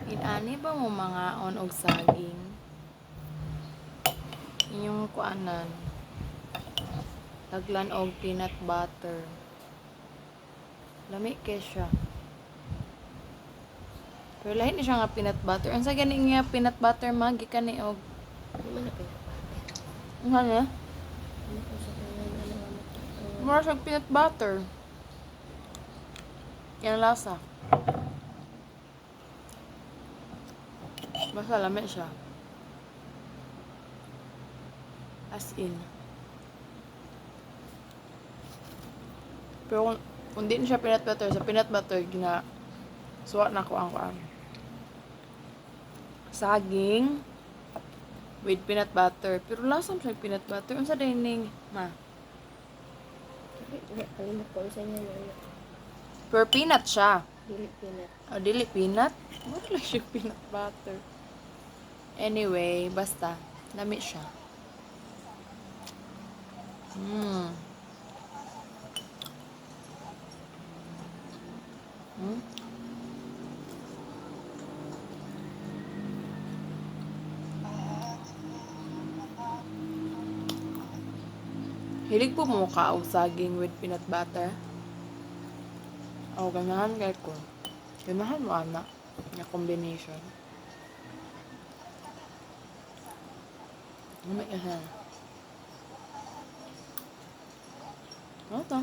Inani ba mo mga on og saging? Inyong kuanan. Taglan og peanut butter. Lami kay siya. Pero lahi ni siya nga peanut butter. Ang sa gani nga peanut butter magi ka ni og. Ano na pinapate? Ang ano? Ano ko sa kanya na naman ito? Mura siya peanut butter. Yan lasa. Basta lami siya. As in. Pero kung di na siya peanut butter, sa peanut butter, suwat na ko ang kuan. Saging with peanut butter. Pero lasam siya peanut butter. Ang sa dining, ma. Kalimot ko sa inyo na Pero peanut siya. dili pinat. O, dili peanut? Wala lang siya peanut butter. Anyway, basta. Lami siya. Hmm. Hmm? Hilig po mo ka og saging with peanut butter? O, ganahan kay ko. Ganahan mo, anak. Na combination. Lami ka siya. Ano to?